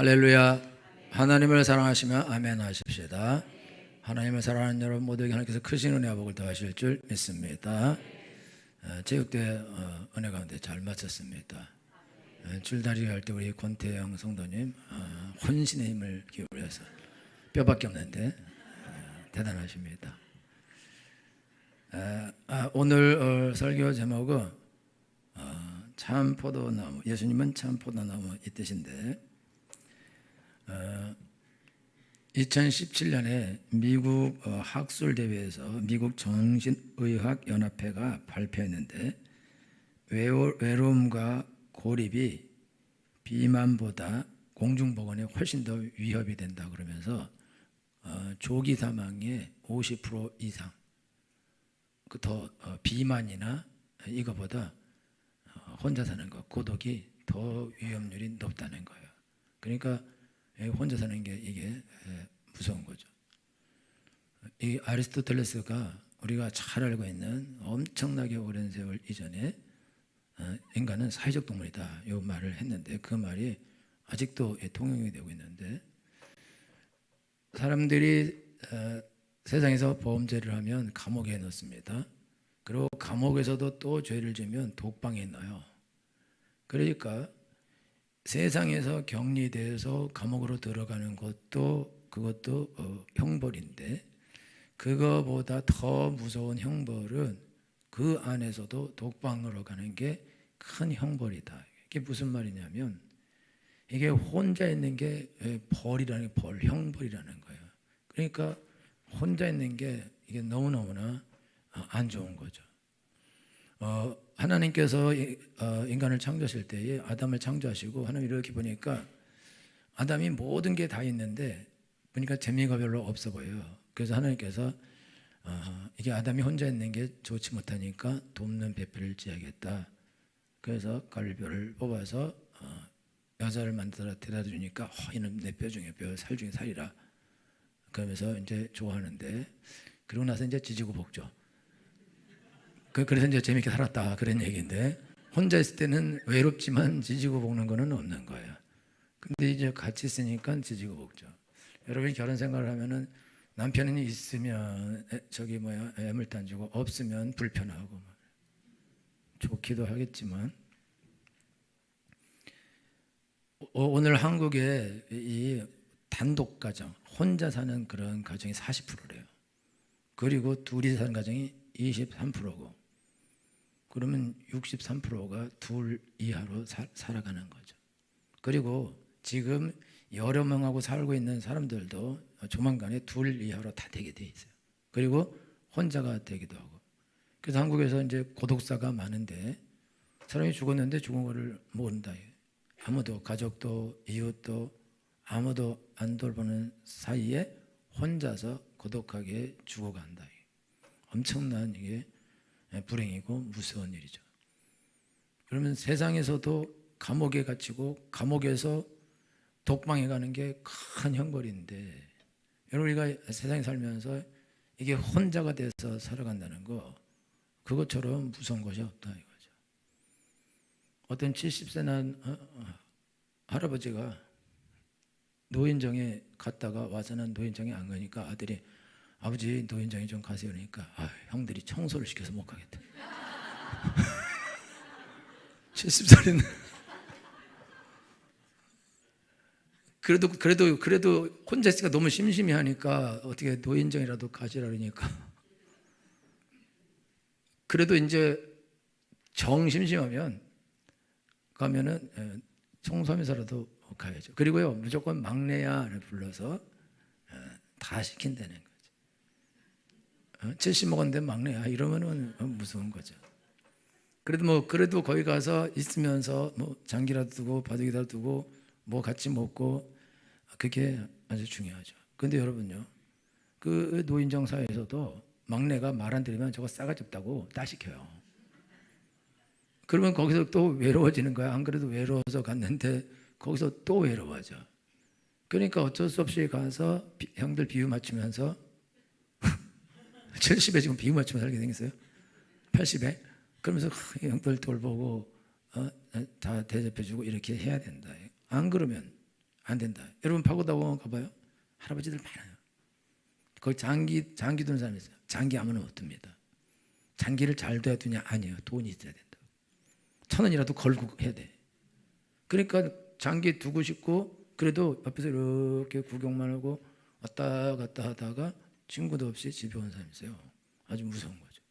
할렐루야. 하나님을 사랑하시면 아멘 하십시다. 하나님을 사랑하는 여러분 모두에게 하나님께서 크신 은혜와 복을 더하실 줄 믿습니다. 체육대 은혜 가운데 잘 마쳤습니다. 줄다리기 할 때 우리 권태영 성도님 혼신의 힘을 기울여서 뼈밖에 없는데 대단하십니다. 오늘 설교 제목은 참 포도나무, 예수님은 참 포도나무 이 뜻인데 2017년에 미국 학술대회에서 미국 정신의학연합회가 발표했는데 외로움과 고립이 비만보다 공중보건에 훨씬 더 위협이 된다 그러면서 조기 사망의 50% 이상 더 비만이나 이거보다 혼자 사는 것, 고독이 더 위험률이 높다는 거예요. 그러니까 혼자 사는 게 이게 무서운 거죠. 이 아리스토텔레스가 우리가 잘 알고 있는 엄청나게 오랜 세월 이전에 인간은 사회적 동물이다 이 말을 했는데 그 말이 아직도 통용이 되고 있는데 사람들이 세상에서 범죄를 하면 감옥에 넣습니다. 그리고 감옥에서도 또 죄를 지면 독방에 넣어요. 그러니까 세상에서 격리돼서 감옥으로 들어가는 그것도 형벌인데 그거보다 더 무서운 형벌은 그 안에서도 독방으로 가는 게 큰 형벌이다. 이게 무슨 말이냐면 이게 혼자 있는 게 벌이라는 게 형벌이라는 거예요. 그러니까 혼자 있는 게 이게 너무너무나 안 좋은 거죠. 하나님께서 인간을 창조하실 때에 아담을 창조하시고 하나님 이렇게 보니까 아담이 모든 게 다 있는데 보니까 재미가 별로 없어 보여요. 그래서 하나님께서 이게 아담이 혼자 있는 게 좋지 못하니까 돕는 배필을 지어야겠다. 그래서 갈비뼈를 뽑아서 여자를 만들어 데려다 주니까 이는 내 뼈 중에 뼈, 살 중에 살이라. 그러면서 이제 좋아하는데 그러고 나서 이제 지지고 볶죠. 그래서 이제 재밌게 살았다 그런 얘기인데 혼자 있을 때는 외롭지만 지지고 볶는 거는 없는 거예요. 근데 이제 같이 있으니까 지지고 볶죠. 여러분이 결혼 생활을 하면은 남편이 있으면 애물단 주고 없으면 불편하고 좋기도 하겠지만 오늘 한국의 이 단독 가정 혼자 사는 그런 가정이 40%래요. 그리고 둘이 사는 가정이 23%고 그러면 63%가 둘 이하로 살아가는 거죠. 그리고 지금 여러 명하고 살고 있는 사람들도 조만간에 둘 이하로 다 되게 돼 있어요. 그리고 혼자가 되기도 하고. 그래서 한국에서 이제 고독사가 많은데 사람이 죽었는데 죽은 거를 모른다. 아무도 가족도 이웃도 아무도 안 돌보는 사이에 혼자서 고독하게 죽어간다. 엄청난 이게 불행이고 무서운 일이죠. 그러면 세상에서도 감옥에 갇히고 감옥에서 독방에 가는 게 큰 형벌인데 여러분 우리가 세상에 살면서 이게 혼자가 돼서 살아간다는 거 그것처럼 무서운 것이 없다 이거죠. 어떤 70세 난 할아버지가 노인정에 갔다가 와서는 노인정에 안 가니까 아들이 아버지 노인정에 좀 가세요 그러니까 형들이 청소를 시켜서 못 가겠다. 70살이는 그래도 혼자 있으니까 너무 심심해 하니까 어떻게 노인정이라도 가지라 그러니까 그래도 이제 정 심심하면 가면은 청소하면서라도 가야죠. 그리고요 무조건 막내야를 불러서 다 시킨다는 거죠. 70 먹었는데 막내야 이러면은 무서운 거죠. 그래도 거기 가서 있으면서 장기라도 두고 바둑이라도 두고 같이 먹고 그게 아주 중요하죠. 근데 여러분요 그 노인정 사회에서도 막내가 말 안 들으면 저거 싸가지 없다고 따시켜요. 그러면 거기서 또 외로워지는 거야. 안 그래도 외로워서 갔는데 거기서 또 외로워져. 그러니까 어쩔 수 없이 가서 형들 비유 맞추면서 70에 지금 비유 맞추면서 살게 생겼어요. 80에 그러면서 형들 돌보고 다 대접해주고 이렇게 해야 된다. 안 그러면 안 된다. 여러분 파고다공원 가봐요. 할아버지들 많아요. 거기 장기 두는 사람이 있어요. 장기 아무나 못 둡니다. 장기를 잘 둬야 두냐? 아니에요. 돈이 있어야 된다. 1,000원이라도 걸고 해야 돼. 그러니까 장기 두고 싶고 그래도 옆에서 이렇게 구경만 하고 왔다 갔다 하다가 친구도 없이 집에 온 사람이 있어요. 아주 무서운 거죠.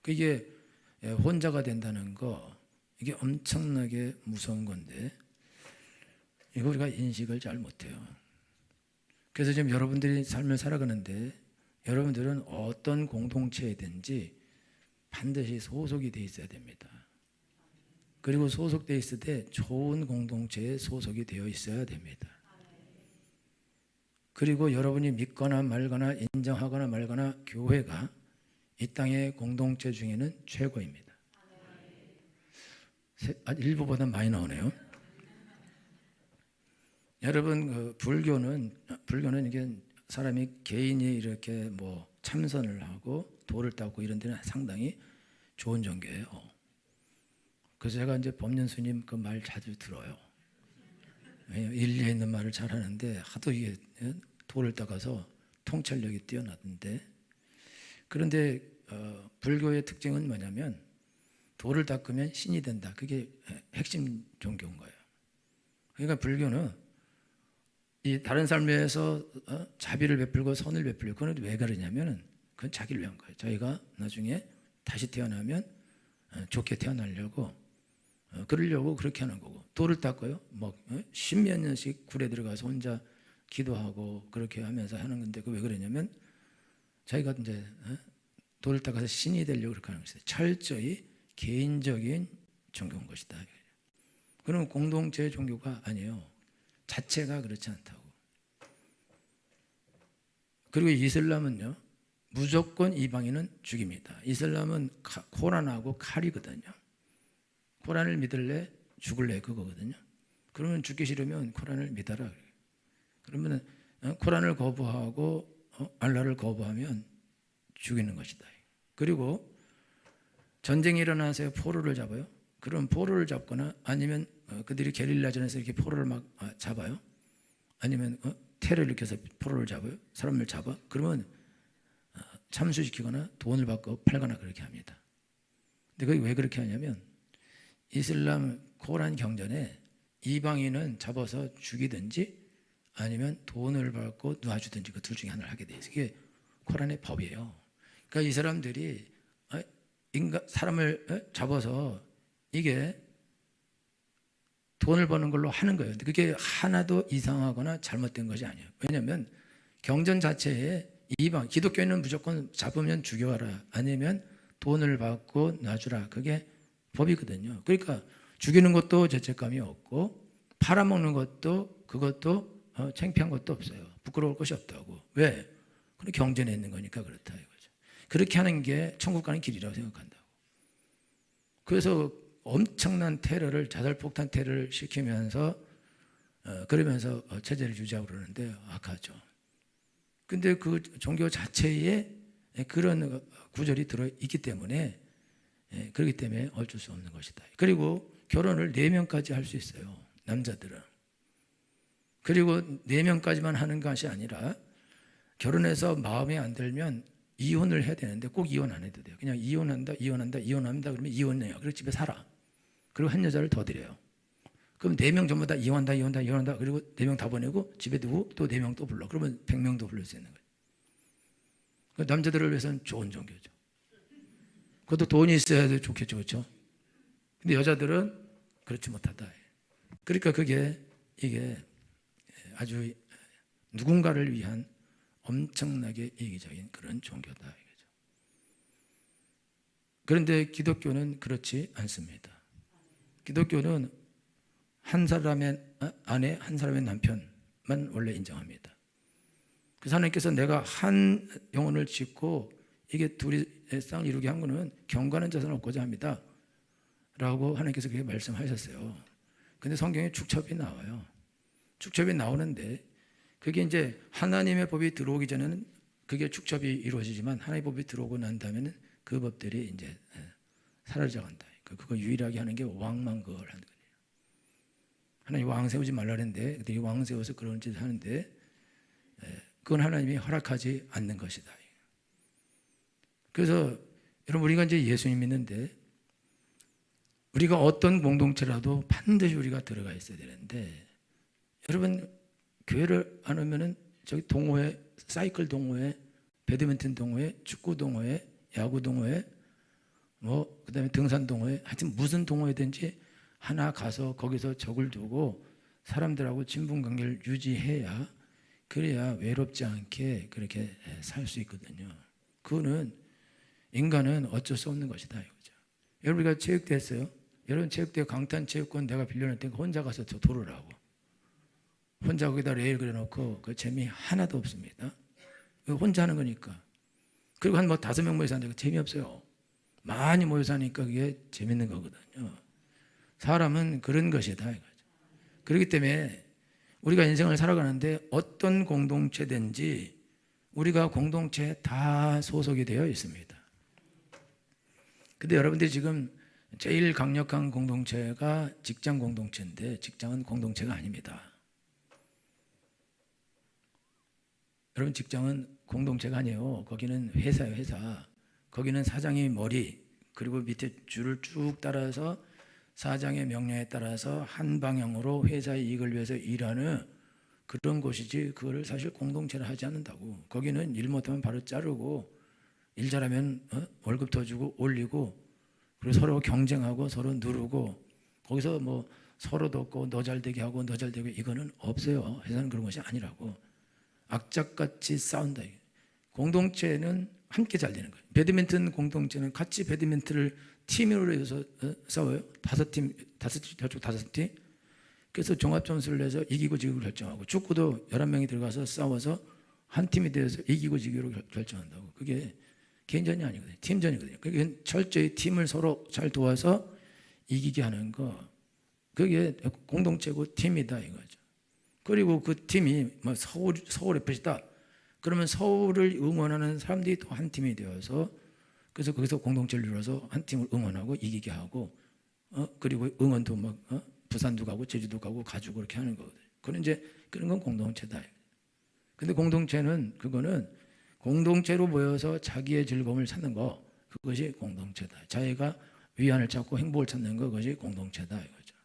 그게 혼자가 된다는 거, 이게 엄청나게 무서운 건데 이거 우리가 인식을 잘 못해요. 그래서 지금 여러분들이 삶을 살아가는데 여러분들은 어떤 공동체이든지 반드시 소속이 돼 있어야 됩니다. 그리고 소속돼 있을 때 좋은 공동체에 소속이 되어 있어야 됩니다. 그리고 여러분이 믿거나 말거나 인정하거나 말거나 교회가 이 땅의 공동체 중에는 최고입니다. 일부보다 많이 나오네요. 여러분 불교는 이게 사람이 개인이 이렇게 뭐 참선을 하고 도를 닦고 이런 데는 상당히 좋은 종교예요. 그래서 제가 이제 법륜 스님 그 말 자주 들어요. 일리에 있는 말을 잘하는데 하도 이게 도를 닦아서 통찰력이 뛰어나던데. 그런데 불교의 특징은 뭐냐면 도를 닦으면 신이 된다. 그게 핵심 종교인 거예요. 그러니까 불교는 이 다른 삶에서 자비를 베풀고 선을 베풀고 그건 왜 그러냐면은 그건 자기를 위한 거예요. 자기가 나중에 다시 태어나면 좋게 태어나려고 그러려고 그렇게 하는 거고. 도를 닦아요. 뭐 십몇 년씩 굴에 들어가서 혼자 기도하고 그렇게 하면서 하는 건데 그 왜 그러냐면 자기가 이제 도를 닦아서 신이 되려고 그렇게 하는 것이다. 철저히 개인적인 종교인 것이다. 그럼 공동체 종교가 아니에요. 자체가 그렇지 않다고. 그리고 이슬람은요, 무조건 이방인은 죽입니다. 이슬람은 코란하고 칼이거든요. 코란을 믿을래 죽을래 그거거든요. 그러면 죽기 싫으면 코란을 믿어라. 그러면 코란을 거부하고 알라를 거부하면 죽이는 것이다. 그리고 전쟁이 일어나서 포로를 잡아요. 그럼 포로를 잡거나 아니면 그들이 게릴라전에서 이렇게 포로를 막 잡아요. 아니면 테러를 일으켜서 포로를 잡아요. 사람을 잡아. 그러면 참수시키거나 돈을 받고 팔거나 그렇게 합니다. 근데 그게 왜 그렇게 하냐면 이슬람 코란 경전에 이방인은 잡아서 죽이든지 아니면 돈을 받고 놔주든지 그 둘 중에 하나를 하게 돼 있어요. 이게 코란의 법이에요. 그러니까 이 사람들이 사람을 잡아서 이게 돈을 버는 걸로 하는 거예요. 근데 그게 하나도 이상하거나 잘못된 것이 아니에요. 왜냐하면 경전 자체에 기독교인은 무조건 잡으면 죽여라 아니면 돈을 받고 놔주라 그게 법이거든요. 그러니까 죽이는 것도 죄책감이 없고 팔아먹는 것도 그것도 창피한 것도 없어요. 부끄러울 것이 없다고. 왜? 그건 경전에 있는 거니까 그렇다 이거죠. 그렇게 하는 게 천국 가는 길이라고 생각한다고. 그래서 엄청난 테러를 자살폭탄 테러를 시키면서 그러면서 체제를 유지하고 그러는데 악하죠. 근데 그 종교 자체에 그런 구절이 들어있기 때문에 그렇기 때문에 어쩔 수 없는 것이다. 그리고 결혼을 4명까지 할 수 있어요. 남자들은. 그리고 4명까지만 하는 것이 아니라 결혼해서 마음에 안 들면 이혼을 해야 되는데 꼭 이혼 안 해도 돼요. 그냥 이혼한다 그러면 이혼해요. 그리고 집에 살아. 그리고 한 여자를 더 드려요. 그럼 4명 전부 다 이혼한다. 그리고 4명 다 보내고 집에 두고 또 4명 또 불러. 그러면 100명도 부를 수 있는 거예요. 남자들을 위해서는 좋은 종교죠. 그것도 돈이 있어야 좋겠죠. 그렇죠? 근데 여자들은 그렇지 못하다. 그러니까 이게 아주 누군가를 위한 엄청나게 이기적인 그런 종교다. 이거죠. 그런데 기독교는 그렇지 않습니다. 기독교는 한 사람의 아내, 한 사람의 남편만 원래 인정합니다. 그래서 하나님께서 내가 한 영혼을 짓고 이게 둘이 쌍을 이루게 한 거는 경건한 자손을 얻고자 합니다. 라고 하나님께서 그렇게 말씀하셨어요. 근데 성경에 축첩이 나와요. 축첩이 나오는데 그게 이제 하나님의 법이 들어오기 전에는 그게 축첩이 이루어지지만 하나님의 법이 들어오고 난 다음에는 그 법들이 이제 사라져 간다. 그거 유일하게 하는 게 왕만 그걸 하는 거예요. 하나님 왕 세우지 말라 그랬는데 그들이 왕 세워서 그런 짓을 하는데 그건 하나님이 허락하지 않는 것이다. 그래서 여러분 우리가 이제 예수님 믿는데 우리가 어떤 공동체라도 반드시 우리가 들어가 있어야 되는데 여러분 교회를 안 오면은 저기 동호회, 사이클 동호회, 배드민턴 동호회, 축구 동호회, 야구 동호회, 뭐 그다음에 등산 동호회, 하여튼 무슨 동호회든지 하나 가서 거기서 적을 두고 사람들하고 친분 관계를 유지해야 그래야 외롭지 않게 그렇게 살 수 있거든요. 그거는 인간은 어쩔 수 없는 것이다 이거죠. 여러분 우리가 체육대 했어요. 여러분 체육대 강탄 체육관 내가 빌려낼 테니까 혼자 가서 저 돌으라고. 혼자 거기다 레일 그려놓고 그 재미 하나도 없습니다. 혼자 하는 거니까. 그리고 한 뭐 5명 모여서 하니까 재미없어요. 많이 모여서 하니까 그게 재밌는 거거든요. 사람은 그런 것이다 이거죠. 그렇기 때문에 우리가 인생을 살아가는데 어떤 공동체든지 우리가 공동체에 다 소속이 되어 있습니다. 근데 여러분들이 지금 제일 강력한 공동체가 직장 공동체인데 직장은 공동체가 아닙니다. 여러분 직장은 공동체가 아니에요. 거기는 회사예요, 회사. 거기는 사장이 머리, 그리고 밑에 줄을 쭉 따라서 사장의 명령에 따라서 한 방향으로 회사의 이익을 위해서 일하는 그런 곳이지 그걸 사실 공동체를 하지 않는다고. 거기는 일 못하면 바로 자르고 일 잘하면 월급 더 주고 올리고 그리고 서로 경쟁하고 서로 누르고 거기서 뭐 서로 돕고 너 잘되게 하고 너 잘되게 이거는 없어요. 회사는 그런 것이 아니라고. 악착같이 싸운다. 공동체는 함께 잘 되는 거예요. 배드민턴 공동체는 같이 배드민턴을 팀으로 해서 싸워요. 5팀, 저쪽 5팀. 그래서 종합 점수를 내서 이기고 지기로 결정하고 축구도 11명이 들어가서 싸워서 한 팀이 되어서 이기고 지기로 결정한다고. 그게 개인전이 아니거든요. 팀전이거든요. 그게 철저히 팀을 서로 잘 도와서 이기게 하는 거. 그게 공동체고 팀이다 이거죠. 그리고 그 팀이 뭐 서울 FC다. 그러면 서울을 응원하는 사람들이 또 한 팀이 되어서 그래서 거기서 공동체를 이루어서 한 팀을 응원하고 이기게 하고 그리고 응원도 막 부산도 가고 제주도 가고 가지고 그렇게 하는 거거든요. 그런 이제 그런 건 공동체다. 근데 공동체는 그거는 공동체로 모여서 자기의 즐거움을 찾는 거 그것이 공동체다. 자기가 위안을 찾고 행복을 찾는 거 그것이 공동체다 이거죠.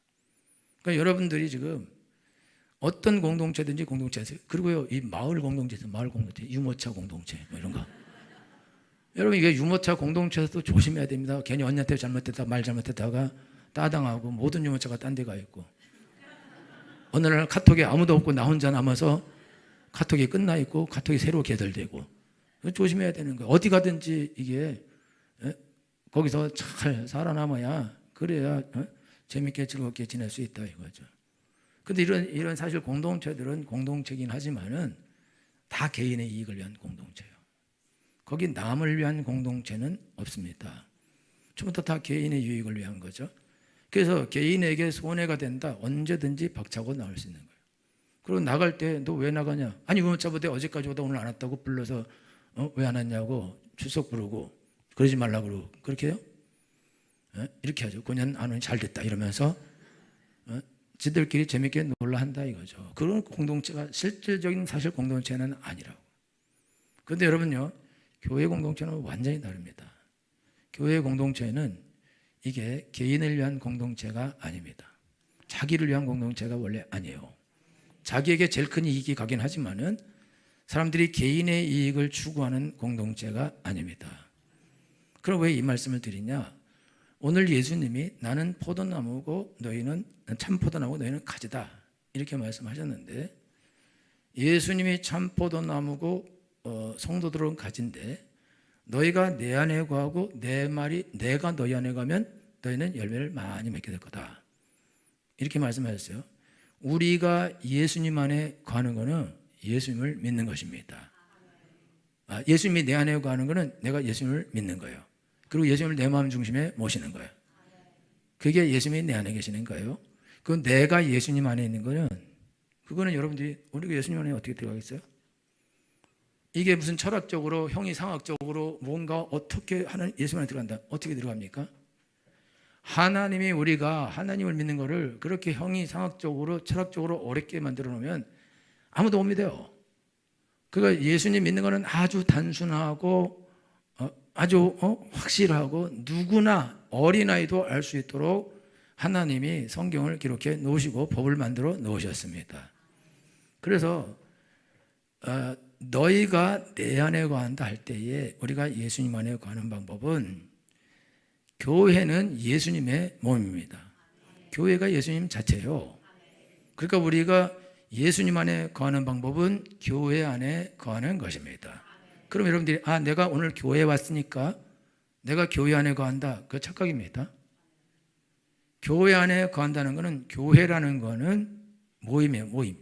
그러니까 여러분들이 지금 어떤 공동체든지 공동체에서 그리고요 이 마을 공동체에서 마을 공동체 유모차 공동체 뭐 이런 거 여러분 이게 유모차 공동체에서도 조심해야 됩니다. 괜히 언니한테 잘못했다 말 잘못했다가 따당하고 모든 유모차가 딴 데 가 있고 어느 날 카톡에 아무도 없고 나 혼자 남아서 카톡이 끝나 있고 카톡이 새로 개설되고 조심해야 되는 거예요. 어디 가든지 이게 거기서 잘 살아남아야 그래야 재밌게 즐겁게 지낼 수 있다 이거죠. 근데 이런 사실 공동체들은 공동체긴 하지만은 다 개인의 이익을 위한 공동체예요. 거기 남을 위한 공동체는 없습니다. 처음부터 다 개인의 유익을 위한 거죠. 그래서 개인에게 손해가 된다 언제든지 박차고 나올 수 있는 거예요. 그리고 나갈 때 너 왜 나가냐? 아니 유모차보다 어제까지 오다 오늘 안 왔다고 불러서 왜 안 왔냐고 출석 부르고 그러지 말라고 그러고 그렇게 해요? 이렇게 하죠. 그냥 안 오니 잘 됐다 이러면서 지들끼리 재밌게 놀라 한다 이거죠. 그런 공동체가 실질적인 사실 공동체는 아니라고. 그런데 여러분요 교회 공동체는 완전히 다릅니다. 교회 공동체는 이게 개인을 위한 공동체가 아닙니다. 자기를 위한 공동체가 원래 아니에요. 자기에게 제일 큰 이익이 가긴 하지만은 사람들이 개인의 이익을 추구하는 공동체가 아닙니다. 그럼 왜 이 말씀을 드리냐? 오늘 예수님이 나는 포도나무고 너희는 참 포도나무고 너희는 가지다 이렇게 말씀하셨는데 예수님이 참 포도나무고 성도들은 가지인데 너희가 내 안에 거하고 내 말이 내가 너희 안에 가면 너희는 열매를 많이 맺게 될 거다 이렇게 말씀하셨어요. 우리가 예수님 안에 거하는 것은 예수님을 믿는 것입니다. 예수님이 내 안에 거하는 것은 내가 예수님을 믿는 거예요. 그리고 예수님을 내 마음 중심에 모시는 거예요. 그게 예수님이 내 안에 계시는 거예요. 그 내가 예수님 안에 있는 거는 그거는 여러분들이 우리가 예수님 안에 어떻게 들어가겠어요? 이게 무슨 철학적으로 형이상학적으로 뭔가 어떻게 하는 예수님 안에 들어간다. 어떻게 들어갑니까? 하나님이 우리가 하나님을 믿는 것을 그렇게 형이상학적으로 철학적으로 어렵게 만들어 놓으면 아무도 못 믿어요. 그러니까 예수님 믿는 것은 아주 단순하고 아주 확실하고 누구나 어린아이도 알 수 있도록 하나님이 성경을 기록해 놓으시고 법을 만들어 놓으셨습니다. 그래서 너희가 내 안에 거한다 할 때에 우리가 예수님 안에 거하는 방법은 교회는 예수님의 몸입니다. 교회가 예수님 자체예요. 그러니까 우리가 예수님 안에 거하는 방법은 교회 안에 거하는 것입니다. 그럼 여러분들이 내가 오늘 교회에 왔으니까 내가 교회 안에 거한다. 그거 착각입니다. 교회 안에 거한다는 것은 교회라는 것은 모임이에요. 모임.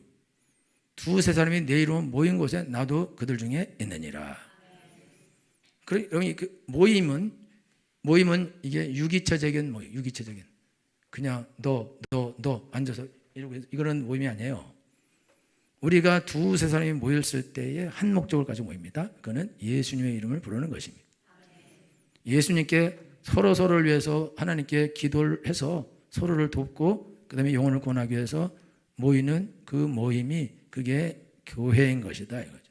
두세 사람이 내 이름 모인 곳에 나도 그들 중에 있느니라. 그 모임은 이게 유기체적인 모임, 유기체적인. 그냥 너 앉아서 이러고 이거는 모임이 아니에요. 우리가 두세 사람이 모였을 때에 한 목적을 가지고 모입니다. 그거는 예수님의 이름을 부르는 것입니다. 예수님께 서로를 위해서 하나님께 기도를 해서 서로를 돕고 그 다음에 영혼을 구원하기 위해서 모이는 그 모임이 그게 교회인 것이다 이거죠.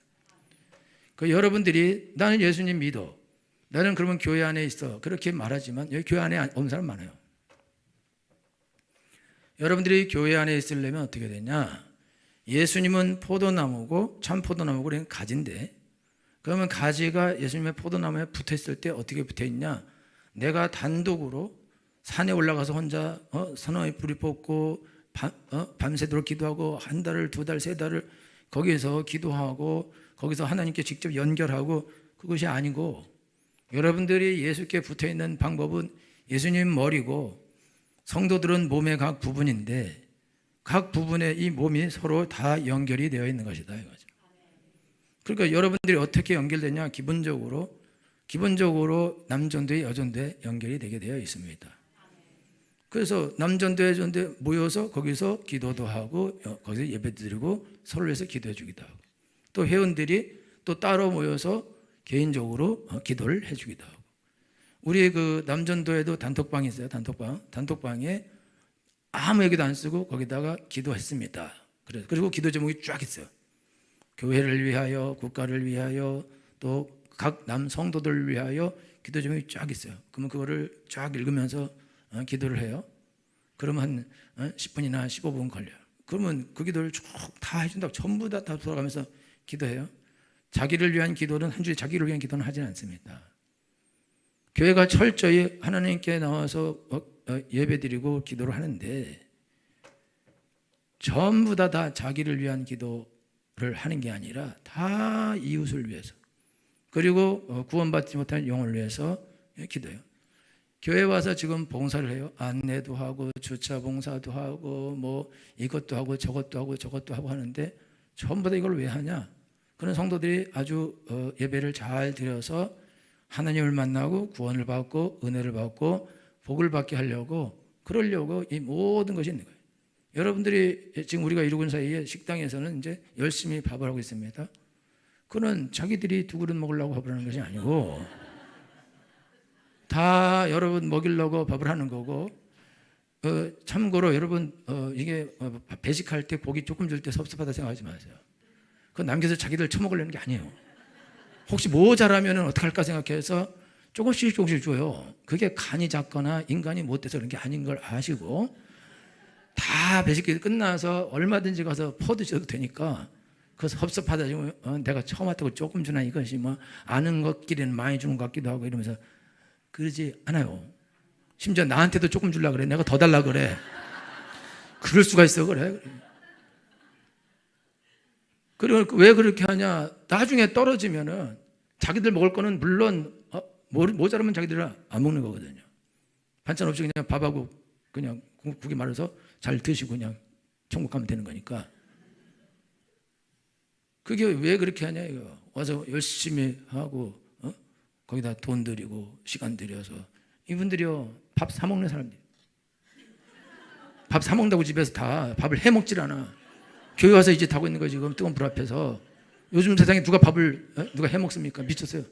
그 여러분들이 나는 예수님 믿어. 나는 그러면 교회 안에 있어. 그렇게 말하지만 여기 교회 안에 없는 사람 많아요. 여러분들이 교회 안에 있으려면 어떻게 되냐? 예수님은 포도나무고 참 포도나무고 그냥 가지인데 그러면 가지가 예수님의 포도나무에 붙어있을 때 어떻게 붙어있냐? 내가 단독으로 산에 올라가서 혼자 서너에 불이 뽑고 밤새도록 기도하고 한 달을 두 달, 세 달을 거기에서 기도하고 거기서 하나님께 직접 연결하고 그것이 아니고 여러분들이 예수께 붙어있는 방법은 예수님 머리고 성도들은 몸의 각 부분인데 각 부분의 이 몸이 서로 다 연결이 되어 있는 것이다 이거죠. 그러니까 여러분들이 어떻게 연결되냐? 기본적으로 남전도회, 여전도회 연결이 되게 되어 있습니다. 그래서 남전도회, 여전도회 모여서 거기서 기도도 하고 거기서 예배 드리고 서로 위해서 기도해 주기도 하고 또 회원들이 또 따로 모여서 개인적으로 기도를 해 주기도 하고 우리 그 남전도에도 단톡방이 있어요. 단톡방에 아무 얘기도 안 쓰고 거기다가 기도했습니다. 그리고 기도 제목이 쫙 있어요. 교회를 위하여, 국가를 위하여, 또 각 남 성도들을 위하여 기도 제목이 쫙 있어요. 그러면 그거를 쫙 읽으면서 기도를 해요. 그러면 한 10분이나 15분 걸려요. 그러면 그 기도를 쭉 다 해준다고 전부 다 돌아가면서 기도해요. 자기를 위한 기도는 한 주에 자기를 위한 기도는 하지는 않습니다. 교회가 철저히 하나님께 나와서 예배드리고 기도를 하는데 전부 다 자기를 위한 기도를 하는 게 아니라 다 이웃을 위해서 그리고 구원받지 못한 영혼을 위해서 기도해요. 교회 와서 지금 봉사를 해요. 안내도 하고 주차 봉사도 하고 뭐 이것도 하고 저것도 하고 하는데 전부 다 이걸 왜 하냐? 그런 성도들이 아주 예배를 잘 드려서 하나님을 만나고 구원을 받고 은혜를 받고 복을 받게 하려고 그러려고 이 모든 것이 있는 거예요. 여러분들이 지금 우리가 이루고 있는 사이에 식당에서는 이제 열심히 밥을 하고 있습니다. 그는 자기들이 두 그릇 먹으려고 밥을 하는 것이 아니고 다 여러분 먹이려고 밥을 하는 거고 참고로 여러분 이게 배식할 때 고기 조금 줄 때 섭섭하다 생각하지 마세요. 그건 남겨서 자기들 처먹으려는 게 아니에요. 혹시 모자라면 어떡할까 생각해서 조금씩 줘요. 그게 간이 작거나 인간이 못돼서 그런 게 아닌 걸 아시고 다 배식이 끝나서 얼마든지 가서 퍼드셔도 되니까 그래서 섭섭하다 지금 내가 처음 왔다고 조금 주나 이것이 뭐 아는 것끼리는 많이 주는 것 같기도 하고 이러면서 그러지 않아요. 심지어 나한테도 조금 주려고 그래. 내가 더 달라고 그래. 그럴 수가 있어 그래. 그리고 왜 그렇게 하냐? 나중에 떨어지면은 자기들 먹을 거는 물론 모자라면 자기들은 안 먹는 거거든요. 반찬 없이 그냥 밥하고 그냥 국이 말아서 잘 드시고 그냥 천국 가면 되는 거니까. 그게 왜 그렇게 하냐 이거. 와서 열심히 하고 거기다 돈 들이고 시간 들여서 이분들이요 밥 사 먹는 사람들. 밥 사 먹는다고 집에서 다 밥을 해 먹질 않아. 교회 와서 이제 타고 있는 거 지금 뜨거운 불 앞에서. 요즘 세상에 누가 누가 해 먹습니까? 미쳤어요.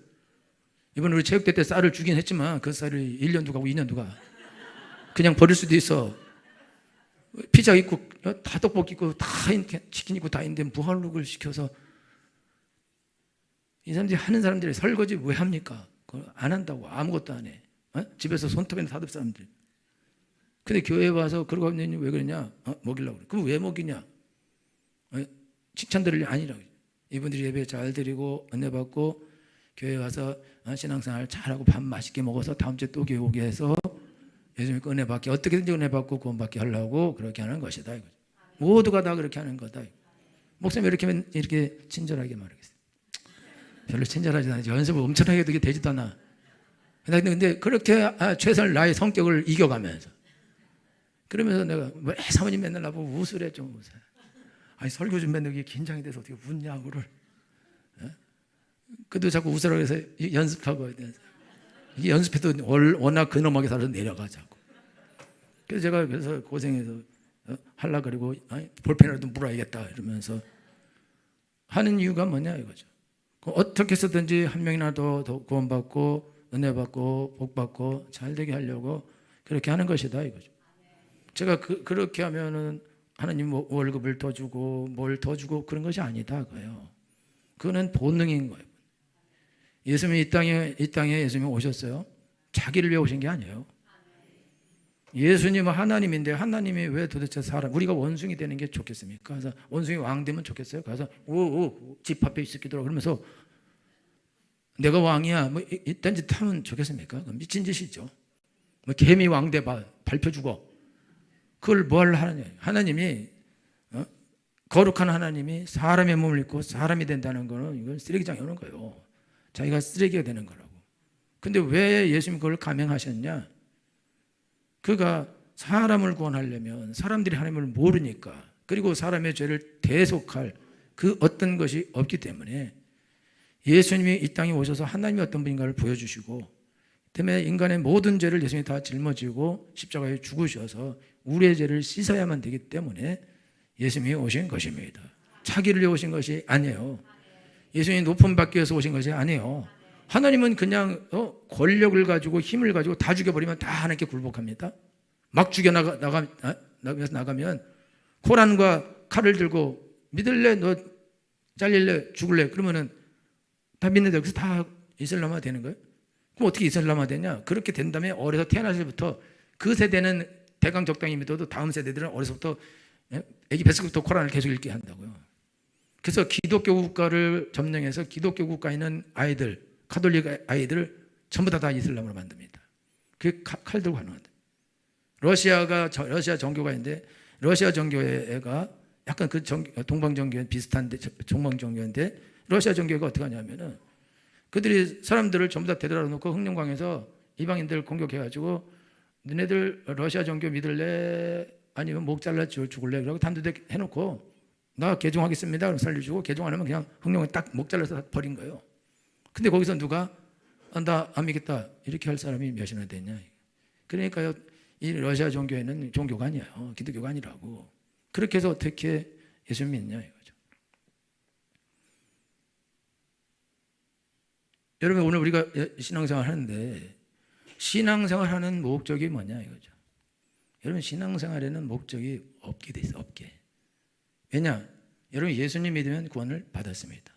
이번에 우리 체육대 때 쌀을 주긴 했지만 그 쌀을 1년 누가 하고 2년 누가 그냥 버릴 수도 있어. 피자 있고 다 떡볶이 있고 다 치킨 있고 다 있는데 뭐하러 그걸 시켜서. 이 사람들이 하는 사람들이 설거지 왜 합니까? 그걸 안 한다고. 아무것도 안 해. 집에서 손톱이나 사들 사람들. 근데 교회에 와서 그러고 하면 왜 그러냐? 먹이려고 그래. 그럼 왜 먹이냐? 칭찬 들을 일 아니라고. 이분들이 예배 잘 드리고 은혜 받고 교회 와서 신앙생활 잘하고 밥 맛있게 먹어서 다음 주에 또 교회 오게 해서 예수님 은혜 받게, 어떻게든지 은혜 받고 구원 받게 하려고 그렇게 하는 것이다 이거죠. 모두가 다 그렇게 하는 거다. 목사님 이렇게 친절하게 말하겠어요. 별로 친절하지 않지. 연습을 엄청나게 하게 되지도 않아. 근데 그렇게 최선을 나의 성격을 이겨가면서, 그러면서 내가 왜 사모님 맨날 나보고 웃으래 좀 웃어. 아니 설교 좀 맨날 긴장이 돼서 어떻게 웃냐고를. 그래도 자꾸 웃으라고 해서 연습하고 이게 연습해도 워낙 근엄하게 살아서 내려가자고. 그래서 제가 그래서 고생해서 하려고 그러고 볼펜이라도 물어야겠다 이러면서 하는 이유가 뭐냐 이거죠. 어떻게 해서든지 한 명이나 더 구원받고 은혜 받고 복 받고 잘 되게 하려고 그렇게 하는 것이다 이거죠. 제가 그렇게 하면은 하나님 월급을 더 주고 뭘 더 주고 그런 것이 아니다 그거예요. 그거는 본능인 거예요. 예수님이 이 땅에 예수님이 오셨어요. 자기를 위해 오신 게 아니에요. 예수님은 하나님인데 하나님이 왜 도대체 우리가 원숭이 되는 게 좋겠습니까? 그래서 원숭이 왕 되면 좋겠어요. 그래서 집 앞에 있을기도 그러면서 내가 왕이야 뭐 이딴 짓 하면 좋겠습니까? 미친 짓이죠. 뭐 개미 왕대 발표주고 그걸 뭘 하느냐. 하나님이 거룩한 하나님이 사람의 몸을 입고 사람이 된다는 거는 이건 쓰레기장에 오는 거예요. 자기가 쓰레기가 되는 거라고. 근데 왜 예수님이 그걸 감행하셨냐? 그가 사람을 구원하려면 사람들이 하나님을 모르니까, 그리고 사람의 죄를 대속할 그 어떤 것이 없기 때문에 예수님이 이 땅에 오셔서 하나님이 어떤 분인가를 보여주시고, 때문에 인간의 모든 죄를 예수님이 다 짊어지고 십자가에 죽으셔서 우리의 죄를 씻어야만 되기 때문에 예수님이 오신 것입니다. 자기를 위해 오신 것이 아니에요. 예수님이 높음 받기 위해서 오신 것이 아니에요. 하나님은 그냥 권력을 가지고 힘을 가지고 다 죽여버리면 다 하나님께 굴복합니다. 막 나가면 코란과 칼을 들고 믿을래? 너 잘릴래? 죽을래? 그러면은 다 믿는데 여기서 다 이슬람화 되는 거예요? 그럼 어떻게 이슬람화 되냐? 그렇게 된 다음에 어려서 태어났을 때부터 그 세대는 대강 적당히 믿어도 다음 세대들은 어려서부터 애기 뱃속부터 코란을 계속 읽게 한다고요. 그래서 기독교 국가를 점령해서 기독교 국가에 있는 아이들, 가톨릭 아이들을 전부 다 이슬람으로 만듭니다. 그게 칼 들고 가는 거예요. 러시아 정교가 있는데, 러시아 정교회가 약간 그 동방 정교회 비슷한데, 동방 정교회인데, 러시아 정교회가 어떻게 하냐면은 그들이 사람들을 전부 다 데려다 놓고 흑령강에서 이방인들 공격해가지고 너네들 러시아 정교 믿을래? 아니면 목 잘라 죽을래? 그러고 단두대 해놓고 나 개종하겠습니다. 그럼 살려주고, 개종 안 하면 그냥 흑령에 딱 목 잘라서 버린 거예요. 근데 거기서 누가 나 안 믿겠다 이렇게 할 사람이 몇이나 되냐. 그러니까요, 이 러시아 종교에는 종교가 아니에요. 기독교가 아니라고. 그렇게 해서 어떻게 예수 믿냐 이거죠. 여러분, 오늘 우리가 신앙생활 하는데 신앙생활 하는 목적이 뭐냐 이거죠. 여러분, 신앙생활에는 목적이 없게 돼 있어. 없게. 왜냐? 여러분, 예수님 믿으면 구원을 받았습니다.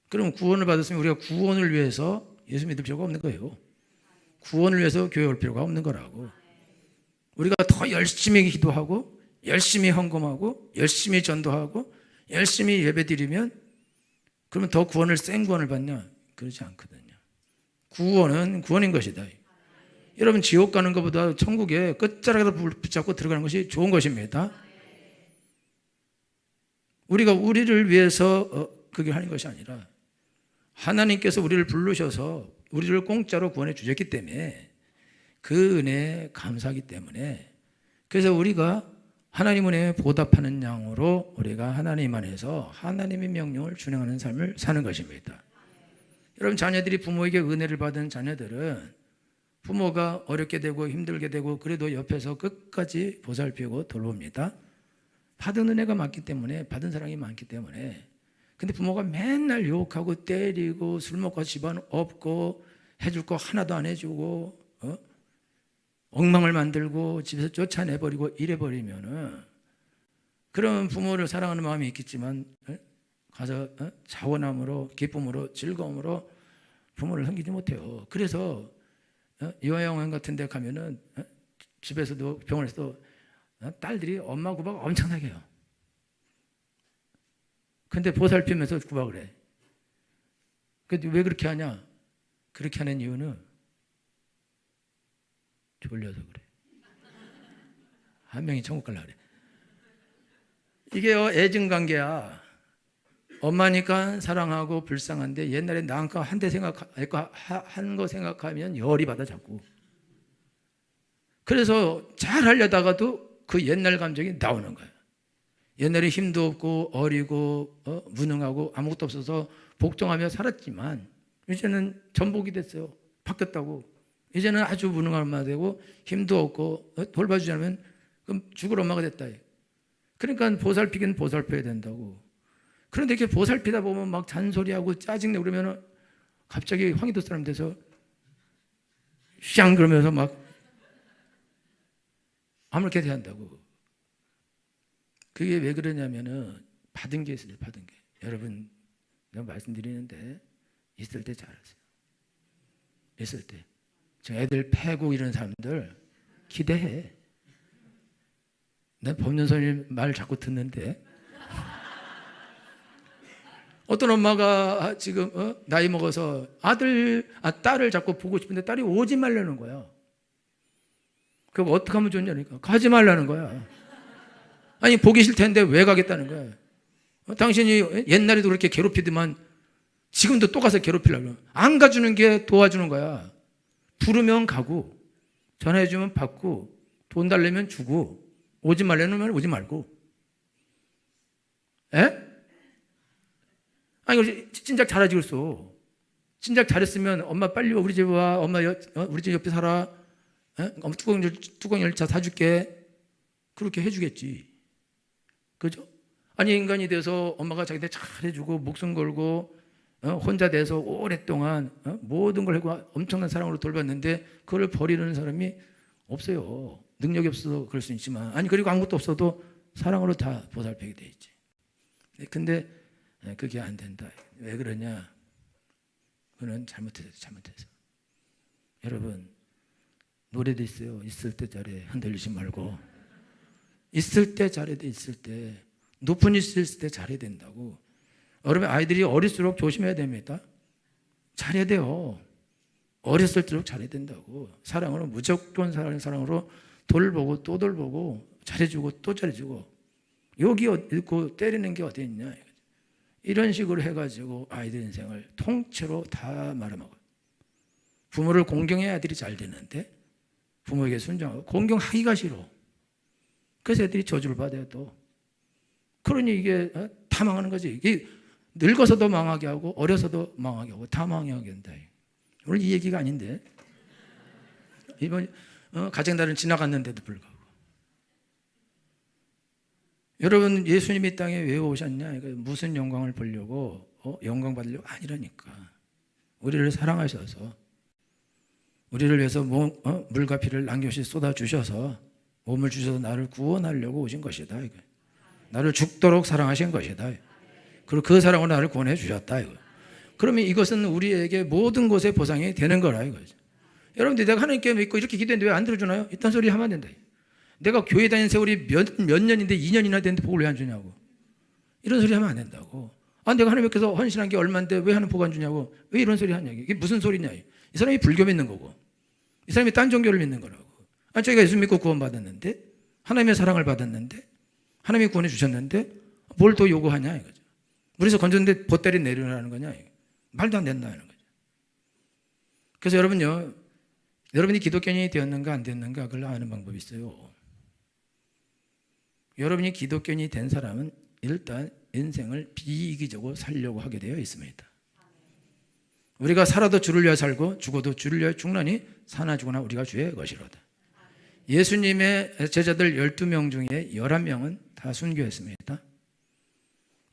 그럼 구원을 받았으면 우리가 구원을 위해서 예수 믿을 필요가 없는 거예요. 구원을 위해서 교회 올 필요가 없는 거라고. 우리가 더 열심히 기도하고 열심히 헌금하고 열심히 전도하고 열심히 예배드리면 그러면 더 센 구원을 받냐? 그렇지 않거든요. 구원은 구원인 것이다. 여러분, 지옥 가는 것보다 천국에 끝자락에서 붙잡고 들어가는 것이 좋은 것입니다. 우리가 우리를 위해서 그게 하는 것이 아니라 하나님께서 우리를 부르셔서 우리를 공짜로 구원해 주셨기 때문에 그 은혜에 감사하기 때문에, 그래서 우리가 하나님 은혜에 보답하는 양으로 우리가 하나님 안에서 하나님의 명령을 준행하는 삶을 사는 것입니다. 여러분, 자녀들이 부모에게 은혜를 받은 자녀들은 부모가 어렵게 되고 힘들게 되고 그래도 옆에서 끝까지 보살피고 돌봅니다. 받은 은혜가 많기 때문에, 받은 사랑이 많기 때문에. 근데 부모가 맨날 욕하고 때리고 술 먹고 집안 없고 해줄 거 하나도 안 해주고 엉망을 만들고 집에서 쫓아내버리고 이래버리면은, 그런 부모를 사랑하는 마음이 있겠지만 가서 자원함으로 기쁨으로 즐거움으로 부모를 섬기지 못해요. 그래서 요양원 같은 데 가면은 집에서도 병원에서도 딸들이 엄마 구박 엄청나게 해요. 근데 보살피면서 구박을 해. 근데 왜 그렇게 하냐? 그렇게 하는 이유는 졸려서 그래. 한 명이 천국 갈라 그래. 이게 애증관계야. 엄마니까 사랑하고 불쌍한데 옛날에 나한테 한 거 생각하면 열이 받아 자꾸. 그래서 잘 하려다가도 그 옛날 감정이 나오는 거야. 옛날에 힘도 없고 어리고 무능하고 아무것도 없어서 복종하며 살았지만 이제는 전복이 됐어요. 바뀌었다고. 이제는 아주 무능한 엄마가 되고 힘도 없고 돌봐주지 않으면 그럼 죽을 엄마가 됐다. 그러니까 보살피긴 보살펴야 된다고. 그런데 이렇게 보살피다 보면 막 잔소리하고 짜증내고 그러면 갑자기 황희도 사람 돼서 샹 그러면서 막 아무렇게 대한다고. 그게 왜 그러냐면은 받은 게 있어요. 받은 게. 여러분 내가 말씀드리는데 있을 때 잘하세요. 있을 때. 저 애들 패고 이런 사람들 기대해. 난 법륜선생님 말 자꾸 듣는데 어떤 엄마가 지금 나이 먹어서 딸을 자꾸 보고 싶은데 딸이 오지 말라는 거야. 그럼 어떻게 하면 좋냐니까. 가지 말라는 거야. 아니 보기 싫텐데 왜 가겠다는 거야. 당신이 옛날에도 그렇게 괴롭히더만 지금도 또 가서 괴롭히려고. 안 가주는 게 도와주는 거야. 부르면 가고 전화해주면 받고 돈 달래면 주고 오지 말라면 오지 말고. 에? 아니 진작 잘하지 그랬어. 진작 잘했으면 엄마 빨리 우리 집에 와. 엄마 우리 집 옆에 살아. 엄마 뚜껑 열차 사줄게. 그렇게 해주겠지. 그죠? 아니 인간이 돼서 엄마가 자기한테 잘해주고 목숨 걸고 혼자 돼서 오랫동안 모든 걸 하고 엄청난 사랑으로 돌봤는데 그걸 버리는 사람이 없어요. 능력이 없어서 그럴 수 있지만 아니 그리고 아무것도 없어도 사랑으로 다 보살피게 돼 있지. 근데 그게 안 된다. 왜 그러냐? 그는 잘못해서. 여러분 노래도 있어요. 있을 때 잘해. 흔들리지 말고. 있을 때 잘해야 돼. 있을 때. 높은 일이 있을 때 잘해야 된다고. 여러분 아이들이 어릴수록 조심해야 됩니다. 잘해야 돼요. 어렸을수록 잘해야 된다고. 사랑으로 무조건 사랑으로 돌보고 또 돌보고 잘해주고 또 잘해주고. 여기 있고 때리는 게 어디 있냐. 이런 식으로 해가지고 아이들 인생을 통째로 다 말아먹어요. 부모를 공경해야 아들이 잘 되는데 부모에게 순종하고 공경하기가 싫어. 그래서 애들이 저주를 받아요 또. 그러니 이게 다 망하는 거지. 이게 늙어서도 망하게 하고 어려서도 망하게 하고 다 망하게 한다. 오늘 이 얘기가 아닌데 이번 가정달은 지나갔는데도 불구하고 여러분 예수님이 땅에 왜 오셨냐? 무슨 영광을 보려고 영광 받으려고 아니라니까. 우리를 사랑하셔서 우리를 위해서 물과 피를 남겨시 쏟아주셔서 몸을 주셔서 나를 구원하려고 오신 것이다. 나를 죽도록 사랑하신 것이다. 그리고 그 사랑으로 나를 구원해 주셨다. 그러면 이것은 우리에게 모든 것의 보상이 되는 거라 이거죠. 여러분들 내가 하나님께 믿고 이렇게 기도했는데 왜 안 들어주나요? 이딴 소리 하면 안 된다. 내가 교회 다닌 세월이 몇 년인데 2년이나 됐는데 복을 왜 안 주냐고. 이런 소리 하면 안 된다고. 내가 하나님께서 헌신한 게 얼마인데 왜 하나님 복 안 주냐고. 왜 이런 소리 하냐. 이게 무슨 소리냐. 이 사람이 불교 믿는 거고 이 사람이 딴 종교를 믿는 거라고. 저희가 예수 믿고 구원받았는데 하나님의 사랑을 받았는데 하나님이 구원해 주셨는데 뭘 더 요구하냐 이거죠. 물에서 건졌는데 보따리 내려라는 거냐. 말도 안 된다는 거죠. 그래서 여러분요, 여러분이 기독교인이 되었는가 안 되었는가 그걸 아는 방법이 있어요. 여러분이 기독교인이 된 사람은 일단 인생을 비이기적으로 살려고 하게 되어 있습니다. 우리가 살아도 주를 위하여 살고 죽어도 주를 위하여 죽나니 사나 죽으나 우리가 주의 것이로다. 예수님의 제자들 12명 중에 11명은 다 순교했습니다.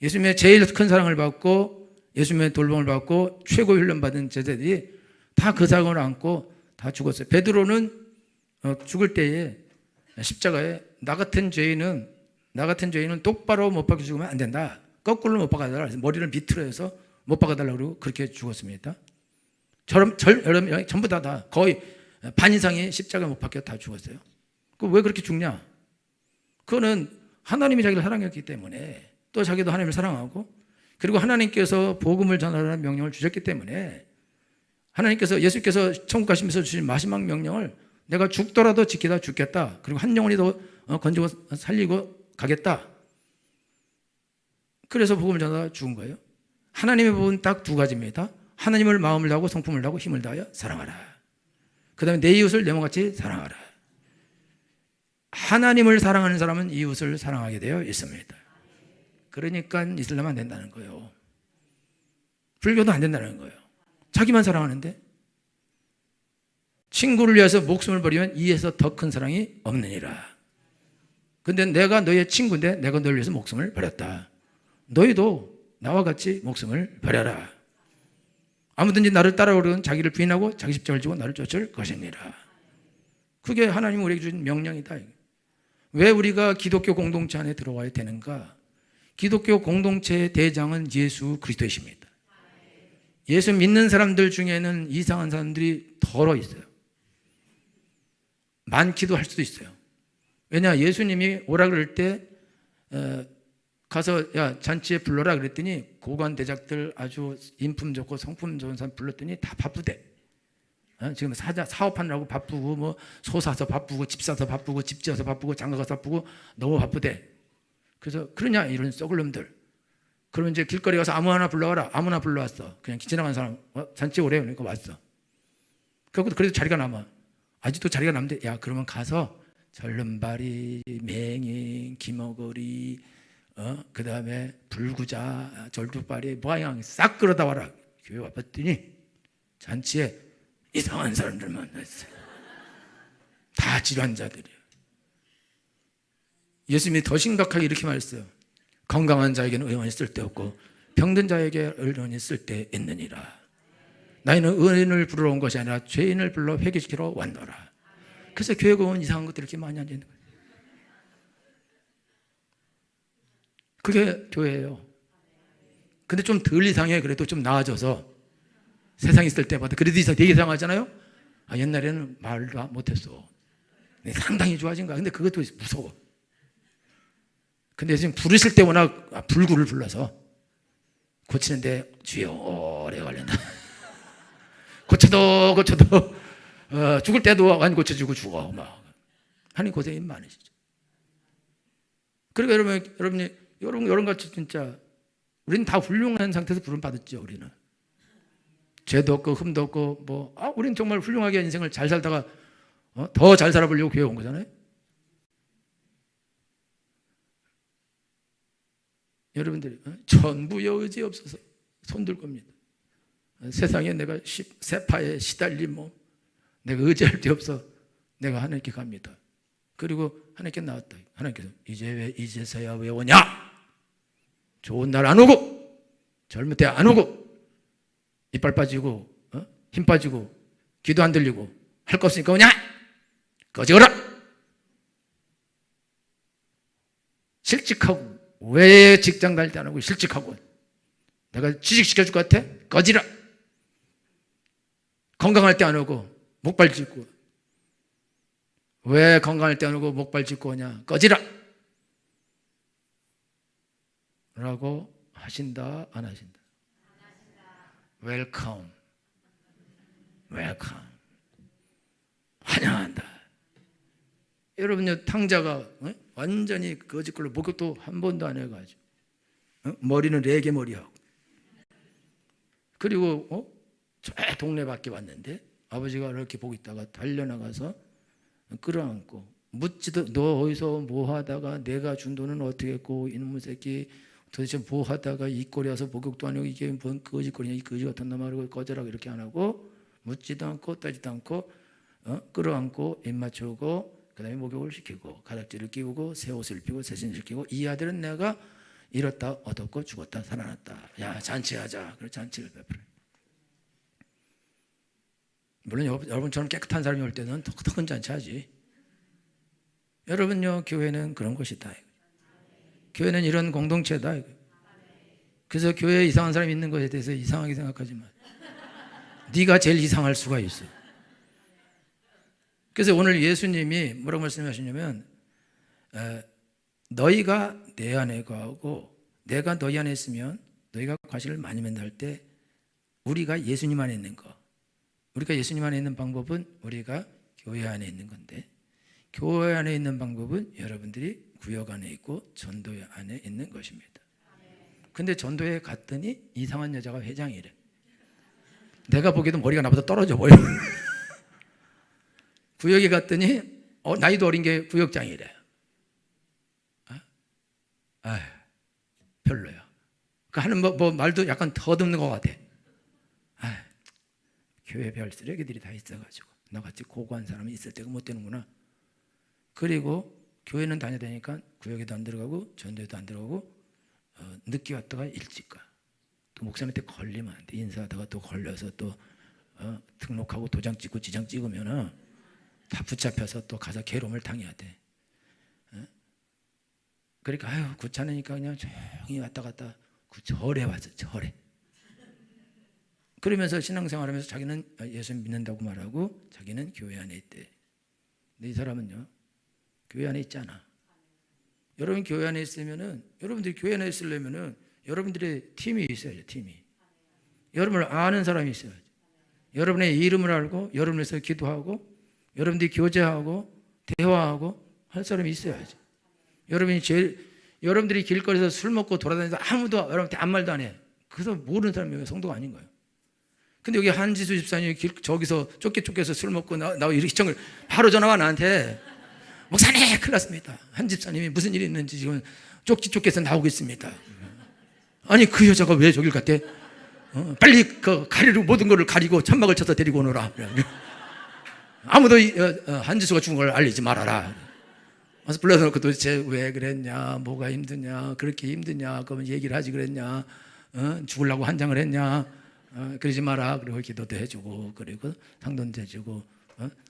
예수님의 제일 큰 사랑을 받고 예수님의 돌봄을 받고 최고 훈련 받은 제자들이 다 그 사랑을 안고 다 죽었어요. 베드로는 죽을 때에 십자가에 나 같은 죄인은 똑바로 못 박혀 죽으면 안 된다. 거꾸로 못 박아달라. 머리를 밑으로 해서 못 박아달라고 그렇게 죽었습니다. 여러분 전부 다 거의 반 이상이 십자가에 못 박혀 다 죽었어요. 왜 그렇게 죽냐? 그거는 하나님이 자기를 사랑했기 때문에, 또 자기도 하나님을 사랑하고, 그리고 하나님께서 복음을 전하라는 명령을 주셨기 때문에, 예수께서 천국 가시면서 주신 마지막 명령을 내가 죽더라도 지키다 죽겠다. 그리고 한 영혼이 더 건지고 살리고 가겠다. 그래서 복음을 전하다 죽은 거예요. 하나님의 복음은 딱 두 가지입니다. 하나님을 마음을 다하고 성품을 다하고 힘을 다하여 사랑하라. 그 다음에 내 이웃을 내 몸같이 사랑하라. 하나님을 사랑하는 사람은 이웃을 사랑하게 되어 있습니다. 그러니까 이슬람 안 된다는 거예요. 불교도 안 된다는 거예요. 자기만 사랑하는데, 친구를 위해서 목숨을 버리면 이에서 더 큰 사랑이 없느니라. 근데 내가 너의 친구인데 내가 너를 위해서 목숨을 버렸다. 너희도 나와 같이 목숨을 버려라. 아무든지 나를 따라오려는 자기를 부인하고 자기 십자가를 지고 나를 쫓을 것입니다. 그게 하나님이 우리에게 주신 명령이다. 왜 우리가 기독교 공동체 안에 들어와야 되는가? 기독교 공동체의 대장은 예수 그리스도이십니다. 예수 믿는 사람들 중에는 이상한 사람들이 덜어 있어요. 많기도 할 수도 있어요. 왜냐, 예수님이 오라 그럴 때 가서 야 잔치에 불러라 그랬더니 고관 대작들 아주 인품 좋고 성품 좋은 사람 불렀더니 다 바쁘대. 지금 사업하느라고 바쁘고, 뭐 소 사서 바쁘고, 집 사서 바쁘고, 집 지어서 바쁘고, 장가 가서 바쁘고, 너무 바쁘대. 그래서 그러냐 이런 썩을 놈들. 그러면 이제 길거리 가서 아무나 불러와라. 아무나 불러왔어. 그냥 지나간 사람 잔치에 오래. 그러니까 왔어. 그래도 자리가 남아. 아직도 자리가 남는데, 야 그러면 가서 절름발이, 맹인, 기머거리, 그 다음에 불구자, 절두발이, 모양 싹 끌어다 와라. 교회 와봤더니 잔치에 이상한 사람들 만났어요. 다 질환자들이에요. 예수님이 더 심각하게 이렇게 말했어요. 건강한 자에게는 의원이 쓸데없고 병든 자에게 의원이 쓸데있느니라. 나이는 의인을 부르러 온 것이 아니라 죄인을 불러 회개시키러 왔노라. 그래서 교회가 온 이상한 것들이 이렇게 많이 앉아있는 거예요. 그게 교회예요. 근데 좀 덜 이상해. 그래도 좀 나아져서 세상에 있을 때마다 그래도 되게 이상하잖아요. 옛날에는 말도 못했어. 상당히 좋아진 거야. 근데 그것도 무서워. 근데 지금 부르실 때 워낙 불구를 불러서 고치는데 주여 오래 걸린다. 고쳐도 죽을 때도 안 고쳐주고 죽어. 막 하는 고생이 많으시죠. 그러니까 여러분이 여러분 같이 진짜 우리는 다 훌륭한 상태에서 부름 받았죠. 우리는 죄도 없고 흠도 없고 우리는 정말 훌륭하게 인생을 잘 살다가 더 잘 살아보려고 교회 온 거잖아요. 여러분들이 전부의 의지 없어서 손들 겁니다. 세상에 내가 세파에 시달린 몸, 내가 의지할 데 없어 내가 하나님께 갑니다. 그리고 하나님께 나왔다. 하나님께서 이제서야 왜 오냐? 좋은 날 안 오고 젊을 때 안 오고 이빨 빠지고 힘 빠지고 귀도 안 들리고 할 거 없으니까 오냐? 꺼져라! 실직하고 왜 직장 다닐 때 안 하고 실직하고 내가 취직시켜줄 것 같아? 꺼지라! 건강할 때 안 오고 목발 짚고 왜 건강할 때 안 오고 목발 짚고 오냐? 꺼지라! 라고 하신다 안 하신다? 웰컴 환영한다. 여러분요 탕자가 완전히 거짓걸로 목욕도 한 번도 안 해가지고 머리는 레게 머리하고 그리고 저 동네 밖에 왔는데 아버지가 이렇게 보고 있다가 달려나가서 끌어안고 묻지도 너 어디서 뭐 하다가 내가 준 돈은 어떻게 했고 이놈의 새끼 도대체 뭐 하다가 이 꼴이 와서 목욕도 안 하고 이게 뭔 거짓거리냐 이 거지 같은 놈아 꺼져라 이렇게 안 하고 묻지도 않고 따지도 않고 끌어안고 입 맞추고 그 다음에 목욕을 시키고 가닥지를 끼우고 새 옷을 입히고 새 신을 끼고 이 아들은 내가 잃었다 얻었고 죽었다 살아났다. 야 잔치하자. 그래서 잔치를 베풀어요. 물론 여러분처럼 깨끗한 사람이 올 때는 더 흔찮지 하지. 여러분요, 교회는 그런 곳이다. 교회는 이런 공동체다. 그래서 교회에 이상한 사람이 있는 것에 대해서 이상하게 생각하지 마. 네가 제일 이상할 수가 있어. 그래서 오늘 예수님이 뭐라고 말씀하시냐면 너희가 내 안에 거하고 내가 너희 안에 있으면 너희가 과실을 많이 맺는다 할 때 우리가 예수님 안에 있는 거, 우리가 예수님 안에 있는 방법은 우리가 교회 안에 있는 건데, 교회 안에 있는 방법은 여러분들이 구역 안에 있고 전도 안에 있는 것입니다. 근데 전도에 갔더니 이상한 여자가 회장이래. 내가 보기에도 머리가 나보다 떨어져 보여. 구역에 갔더니 나이도 어린 게 구역장이래. 별로야. 그 하는 뭐 말도 약간 더듬는 것 같아. 교회 별 쓰레기들이 다 있어가지고 나같이 고고한 사람이 있을 때가 못 되는구나. 그리고 교회는 다녀다니까 구역에도 안 들어가고 전도에도 안 들어가고 늦게 왔다가 일찍 가. 또 목사님한테 걸리면 안 돼. 인사하다가 또 걸려서 또 등록하고 도장 찍고 지장 찍으면은 다 붙잡혀서 또 가서 괴로움을 당해야 돼. 그러니까 귀찮으니까 그냥 조용히 왔다 갔다 절에 왔어. 절에. 그러면서 신앙생활하면서 자기는 예수 믿는다고 말하고 자기는 교회 안에 있대. 근데 이 사람은요, 교회 안에 있잖아. 여러분 교회 안에 있으면은, 여러분들이 교회 안에 있으려면은 여러분들의 팀이 있어야죠. 팀이. 여러분을 아는 사람이 있어야죠. 여러분의 이름을 알고 여러분에서 기도하고 여러분들이 교제하고 대화하고 할 사람이 있어야죠. 여러분들이 길거리에서 술 먹고 돌아다니면서 아무도 여러분한테 아무 말도 안 해. 그래서 모르는 사람이 성도가 아닌 거예요. 근데 여기 한지수 집사님이 저기서 쫓겨서 술 먹고 나 이청을 바로 전화와 나한테, 목사님 큰일 났습니다. 한 집사님이 무슨 일이 있는지 지금 쫓겨서 나오고 있습니다. 아니 그 여자가 왜 저길 갔대? 빨리 그 가리로 모든 거를 가리고 천막을 쳐서 데리고 오너라. 아무도 한지수가 죽은 걸 알리지 말아라. 그래서 불러놓고 도대체 왜 그랬냐, 뭐가 힘드냐, 그렇게 힘드냐, 그러면 얘기를 하지 그랬냐, 죽으려고 환장을 했냐, 그러지 마라. 그리고 기도도 해주고, 그리고 상돈도 해주고,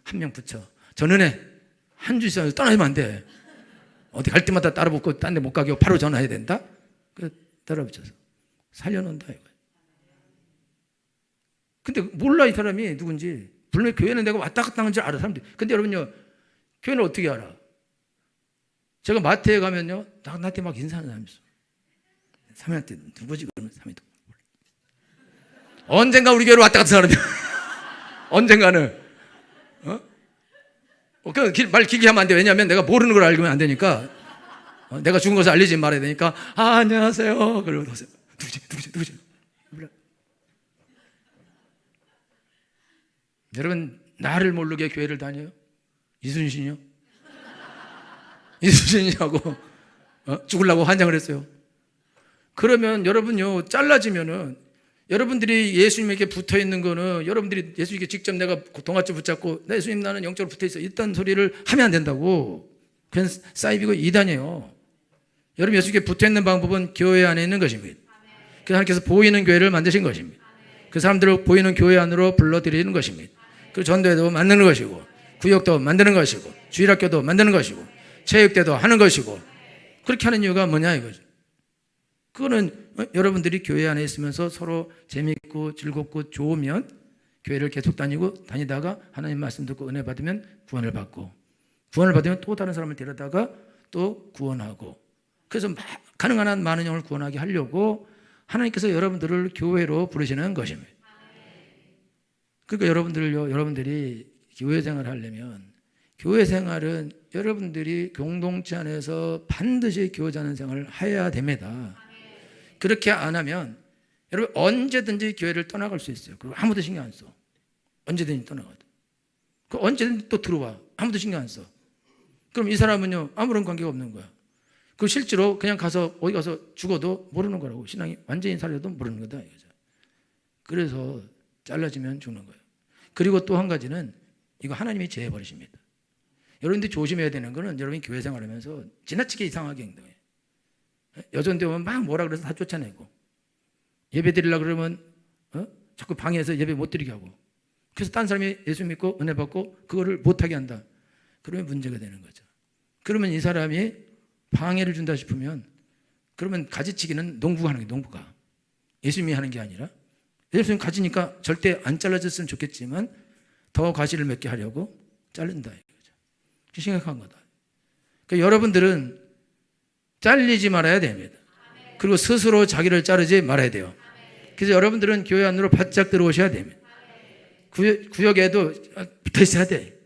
한 명 붙여. 전은혜 한 주 있어서 떠나면 안 돼. 어디 갈 때마다 따라 붙고 딴 데 못 가게 바로 전화해야 된다. 그 따라 붙여서 살려놓는다 이거. 근데 몰라 이 사람이 누군지. 분명히 교회는 내가 왔다 갔다 하는 줄 알아 사람들이. 근데 여러분요, 교회는 어떻게 알아? 제가 마트에 가면요, 나한테 막 인사하는 사람이 있어. 사모한테 누구지 그러면 사모도 언젠가 우리 교회로 왔다 갔다 사람이야. 언젠가는. 말 길게 하면 안 돼. 왜냐하면 내가 모르는 걸 알면 안 되니까. 내가 죽은 것을 알리지 말아야 되니까. 안녕하세요. 그러고 누구지? 몰라. 여러분 나를 모르게 교회를 다녀요? 이순신이요? 이순신이라고 죽으려고 환장을 했어요. 그러면 여러분요, 잘라지면은 여러분들이 예수님에게 붙어 있는 거는, 여러분들이 예수님께 직접 내가 동아줄 붙잡고 예수님 나는 영적으로 붙어 있어 이딴 소리를 하면 안 된다고. 그건 사이비고 이단이에요. 여러분 예수님께 붙어 있는 방법은 교회 안에 있는 것입니다. 그래서 하나님께서 보이는 교회를 만드신 것입니다. 그 사람들을 보이는 교회 안으로 불러들이는 것입니다. 그 전도회도 만드는 것이고, 구역도 만드는 것이고, 주일학교도 만드는 것이고, 체육대도 하는 것이고. 그렇게 하는 이유가 뭐냐 이거죠. 그거는 여러분들이 교회 안에 있으면서 서로 재미있고 즐겁고 좋으면 교회를 계속 다니다가 하나님 말씀 듣고 은혜 받으면 구원을 받고, 구원을 받으면 또 다른 사람을 데려다가 또 구원하고, 그래서 가능한 한 많은 영을 구원하게 하려고 하나님께서 여러분들을 교회로 부르시는 것입니다. 그러니까 여러분들이 교회 생활을 하려면, 교회 생활은 여러분들이 공동체 안에서 반드시 교제하는 생활을 해야 됩니다. 그렇게 안 하면 여러분 언제든지 교회를 떠나갈 수 있어요. 그리고 아무도 신경 안 써. 언제든지 떠나가도. 그 언제든지 또 들어와. 아무도 신경 안 써. 그럼 이 사람은요, 아무런 관계가 없는 거야. 그 실제로 그냥 어디 가서 죽어도 모르는 거라고. 신앙이 완전히 살려도 모르는 거다 이거죠. 그래서 잘라지면 죽는 거예요. 그리고 또 한 가지는 이거 하나님이 제해버리십니다. 여러분들이 조심해야 되는 거는, 여러분이 교회 생활하면서 지나치게 이상하게 행동해요. 여전대 오면 막 뭐라 그래서 다 쫓아내고, 예배 드리려고 그러면 자꾸 방해해서 예배 못 드리게 하고, 그래서 딴 사람이 예수 믿고 은혜 받고 그거를 못하게 한다. 그러면 문제가 되는 거죠. 그러면 이 사람이 방해를 준다 싶으면 그러면 가지치기는 농부가 하는 게 농부가 예수님이 하는 게 아니라 예수님 가지니까 절대 안 잘라졌으면 좋겠지만 더 가지를 맺게 하려고 자른다 이거죠. 심각한 거다. 그러니까 여러분들은 잘리지 말아야 됩니다. 그리고 스스로 자기를 자르지 말아야 돼요. 그래서 여러분들은 교회 안으로 바짝 들어오셔야 됩니다. 구역에도 붙어 있어야 돼.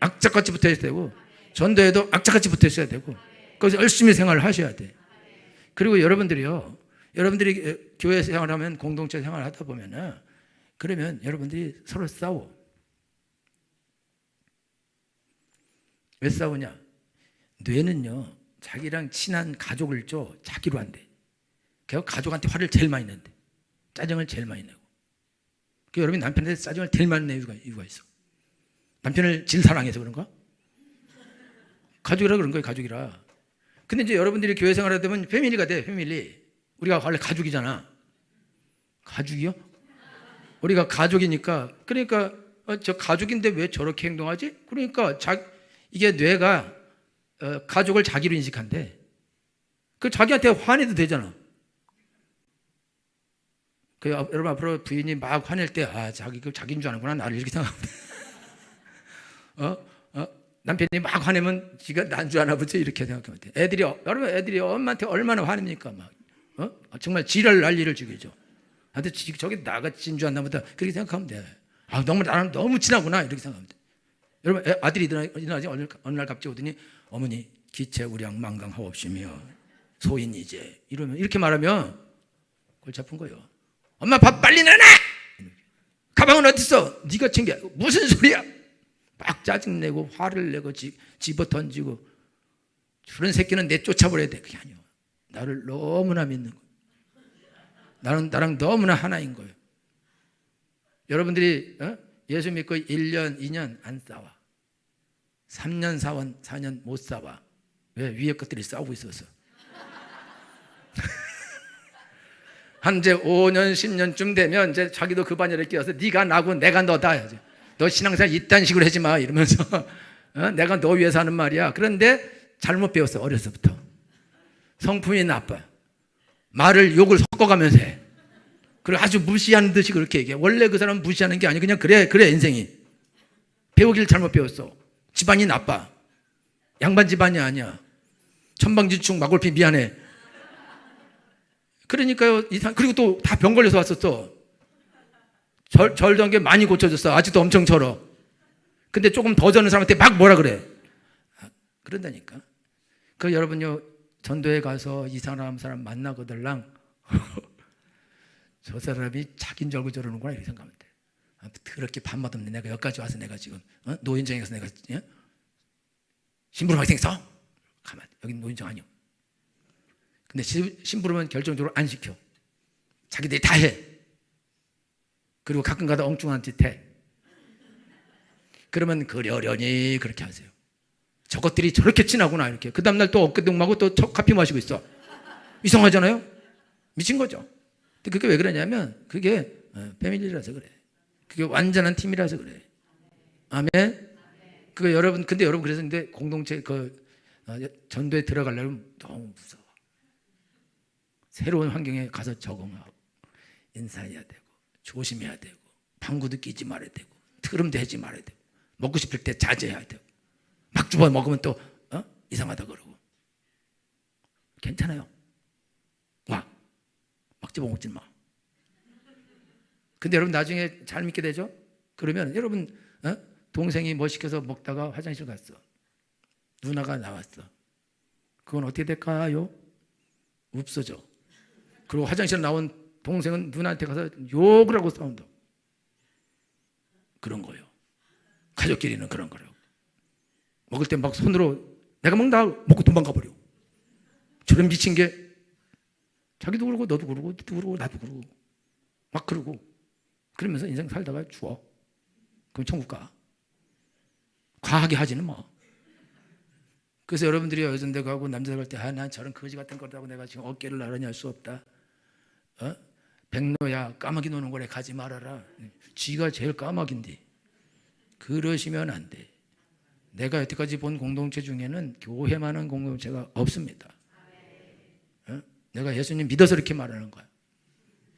악착같이 붙어 있어야 되고 전도에도 악착같이 붙어 있어야 되고 거기서 열심히 생활을 하셔야 돼. 그리고 여러분들이 교회 생활하면 공동체 생활을 하다 보면은 그러면 여러분들이 서로 싸워. 왜 싸우냐? 뇌는요 자기랑 친한 가족을 줘 자기로 한대. 그래서 가족한테 화를 제일 많이 낸대. 짜증을 제일 많이 내고. 그 여러분이 남편한테 짜증을 제일 많이 낼 이유가 있어. 남편을 질 사랑해서 그런가? 가족이라 그런 거예요. 가족이라. 근데 이제 여러분들이 교회 생활하다 보면 패밀리가 돼. 패밀리. 우리가 원래 가족이잖아. 가족이요? 우리가 가족이니까 그러니까 저 가족인데 왜 저렇게 행동하지? 그러니까 이게 뇌가 가족을 자기로 인식한대. 그 자기한테 화내도 되잖아. 여러분 앞으로 부인이 막 화낼 때 자기인 줄 아는구나 나를 이렇게 생각하면 남편이 막 화내면 지가 난 줄 아나 보지 이렇게 생각하면 돼. 여러분 애들이 엄마한테 얼마나 화냅니까? 막 정말 지랄 난리를 죽이죠. 나한테 저게 나같이 줄 아나 보다 그렇게 생각하면 돼. 나랑 너무 친하구나 이렇게 생각하면 돼. 여러분 아들이 일어나지 어느 날 갑자기 오더니 어머니 기체 우량 망강하옵시며 소인이제 이러면 이렇게 말하면 골치 아픈 거예요. 엄마 밥 빨리 내놔! 가방은 어디 있어? 네가 챙겨. 무슨 소리야? 막 짜증내고 화를 내고 집어 던지고 저런 새끼는 내쫓아버려야 돼. 그게 아니야. 나를 너무나 믿는 거예요. 나랑 너무나 하나인 거예요. 여러분들이 예수 믿고 1년, 2년 안 싸워. 3년, 4년 못 싸워. 왜? 위에 것들이 싸우고 있어서. 한 이제 5년, 10년쯤 되면 이제 자기도 그 반열에 끼어서 네가 나고 내가 너다. 너 신앙생활 이딴 식으로 하지 마. 이러면서 내가 너 위해서 하는 말이야. 그런데 잘못 배웠어. 어려서부터. 성품이 나빠. 말을 욕을 섞어가면서 해. 그리고 아주 무시하는 듯이 그렇게 얘기해. 원래 그 사람은 무시하는 게 아니고 그냥 그래 인생이. 배우기를 잘못 배웠어. 집안이 나빠. 양반 집안이 아니야. 천방지축 마골피 미안해. 그러니까요. 그리고 또 다 병 걸려서 왔었어. 절던 게 많이 고쳐졌어. 아직도 엄청 절어. 근데 조금 더 저는 사람한테 막 뭐라 그래. 그런다니까. 여러분요 전도에 가서 이 사람 만나거들랑 저 사람이 자기인 줄 알고 저러는구나 이렇게 생각하면 돼. 그렇게 밥맛 없네. 내가 여기까지 와서 내가 지금 노인정에 가서 내가 심부름하게 생겼어? 가만. 여긴 노인정 아니야. 근데 심부름은 결정적으로 안 시켜. 자기들이 다 해. 그리고 가끔 가다 엉뚱한 짓 해. 그러면 그러려니 그렇게 하세요. 저것들이 저렇게 친하구나 이렇게. 그 다음날 또 어깨동무하고 또 커피 마시고 있어. 이상하잖아요. 미친 거죠. 근데 그게 왜 그러냐면 그게 패밀리라서 그래. 그게 완전한 팀이라서 그래. 아멘. 근데 여러분 그래서 근데 공동체 전도에 들어가려면 너무 무서워. 새로운 환경에 가서 적응하고 인사해야 되고 조심해야 되고 방구도 끼지 말아야 되고 트름도 하지 말아야 되고 먹고 싶을 때 자제해야 되고 막 집어 먹으면 또 이상하다 그러고 괜찮아요. 막 집어 먹지 마. 근데 여러분 나중에 잘 믿게 되죠? 그러면 여러분 동생이 뭐 시켜서 먹다가 화장실 갔어. 누나가 나왔어. 그건 어떻게 될까요? 없어져. 그리고 화장실 나온 동생은 누나한테 가서 욕을 하고 싸운다. 그런 거예요. 가족끼리는 그런 거라고. 먹을 때 막 손으로 내가 먹는다 먹고 도망가 버려. 저런 미친 게 자기도 그러고 너도 그러고 너도 그러고 나도 그러고 막 그러고 그러면서 인생 살다가 죽어. 그럼 천국 가. 과하게 하지는 뭐. 그래서 여러분들이 여전대 가고 남자 갈 때 난 저런 거지 같은 거라고 내가 지금 어깨를 나란히 할 수 없다. 백로야 까마귀 노는 거래 가지 말아라. 쥐가 제일 까마귀인데. 그러시면 안 돼. 내가 여태까지 본 공동체 중에는 교회만한 공동체가 없습니다. 내가 예수님 믿어서 이렇게 말하는 거야.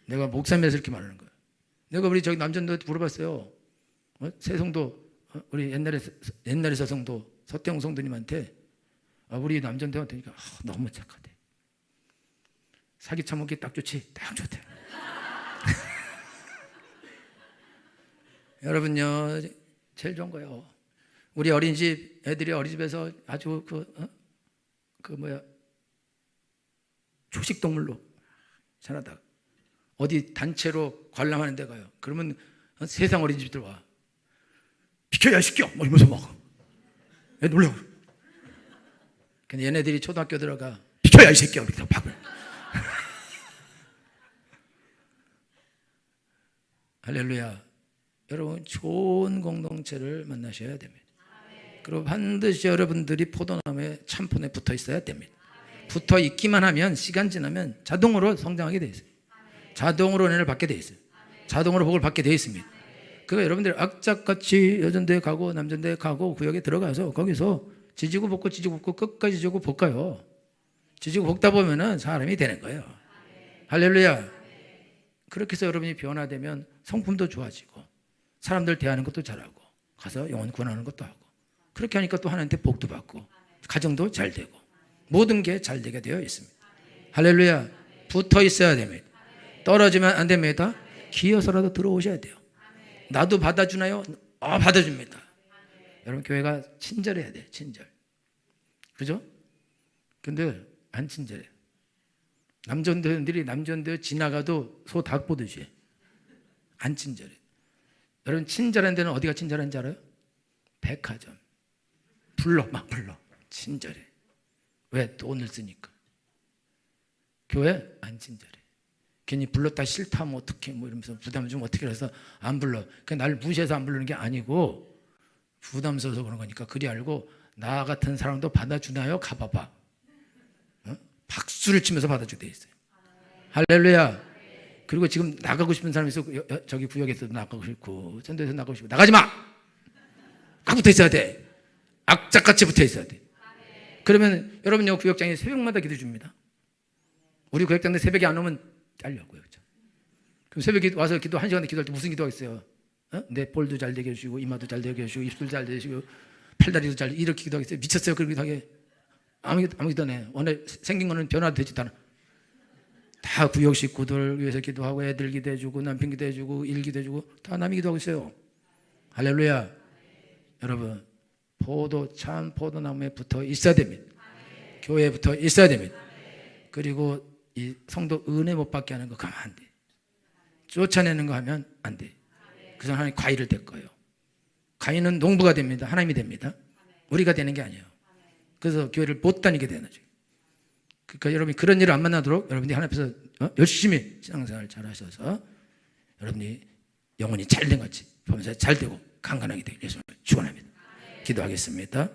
내가 목사님에서 이렇게 말하는 거야. 내가 우리 저기 남전도한테 물어봤어요. 새성도 우리 옛날에 서성도 서태웅 성도님한테 우리 남전도한테 너무 착하대. 사기 처먹기 딱 좋지. 딱 좋대. 여러분요, 제일 좋은 거예요. 우리 어린이집 애들이 어린이집에서 아주 초식 동물로 자라다가 어디 단체로 관람하는 데 가요. 그러면 세상 어린이집들 와. 비켜야 시켜! 뭐 이러면서 막. 애 놀라워. 근데 얘네들이 초등학교 들어가. 비켜야 이 새끼야! 이렇게 박을. 할렐루야. 여러분, 좋은 공동체를 만나셔야 됩니다. 그리고 반드시 여러분들이 포도나무에 참폰에 붙어 있어야 됩니다. 붙어 있기만 하면 시간 지나면 자동으로 성장하게 돼 있어요. 자동으로 은혜를 받게 돼 있어요. 자동으로 복을 받게 돼 있습니다. 그러니까 여러분들 악착같이 여전대에 가고 남전대에 가고 구역에 들어가서 거기서 지지고 볶고 끝까지 지지고 볶아요. 지지고 볶다 보면은 사람이 되는 거예요. 할렐루야. 그렇게 해서 여러분이 변화되면 성품도 좋아지고 사람들 대하는 것도 잘하고 가서 영혼 구원하는 것도 하고 그렇게 하니까 또 하나님한테 복도 받고 가정도 잘 되고 모든 게 잘 되게 되어 있습니다. 할렐루야. 붙어 있어야 됩니다. 떨어지면 안 됩니다. 기어서라도 들어오셔야 돼요. 나도 받아주나요? 받아줍니다. 여러분, 교회가 친절해야 돼. 친절. 그죠? 근데 안 친절해. 남전도들이 남전도 지나가도 소 닭 보듯이 안 친절해. 여러분, 친절한 데는 어디가 친절한지 알아요? 백화점. 막 불러. 친절해. 왜? 돈을 쓰니까. 교회 안 친절해. 괜히 불렀다 싫다면 어떻게 이러면서 부담 좀 어떻게 해서 안 불러. 그 날 무시해서 안 부르는 게 아니고 부담스러워서 그런 거니까. 그리 알고 나 같은 사람도 받아주나요? 가봐봐. 박수를 치면서 받아주게 돼 있어요. 할렐루야. 그리고 지금 나가고 싶은 사람이 있어. 저기 구역에서도 나가고 싶고 전도에서 나가고 싶고 나가지 마. 꽉 붙어 있어야 돼. 악착같이 붙어 있어야 돼. 그러면 여러분요, 구역장이 새벽마다 기도 줍니다. 우리 구역장들 새벽에 안 오면 잘려 구역장. 그럼 새벽에 와서 기도 1시간 기도할 때 무슨 기도하겠어요? 내 볼도 잘 되게 해주시고 이마도 잘 되게 해주시고 입술 잘 되게 해주시고 팔다리도 잘 이렇게 기도하겠어요? 미쳤어요? 그렇게 하게 아무 기도 안 해. 오늘 생긴 거는 변화되지도 않아. 다 구역 식구들 위해서 기도하고 애들 기도해주고 남편 기도해주고 일 기도해주고 다 남이 기도하고 있어요. 할렐루야. 여러분, 참 포도나무에 붙어 있어야 됩니다. 교회에 붙어 있어야 됩니다. 그리고 이 성도 은혜 못 받게 하는 거 가면 안 돼. 쫓아내는 거 하면 안 돼. 그래서 하나님 과일을 될 거예요. 과일은 농부가 됩니다. 하나님이 됩니다. 우리가 되는 게 아니에요. 그래서 교회를 못 다니게 되는 거죠. 그러니까 여러분이 그런 일을 안 만나도록 여러분이 하나님 앞에서 열심히 신앙생활 잘 하셔서 여러분이 영혼이 잘된 같이 보면서 잘 되고 강건하게 되길 예수님을 축원합니다. 기도하겠습니다.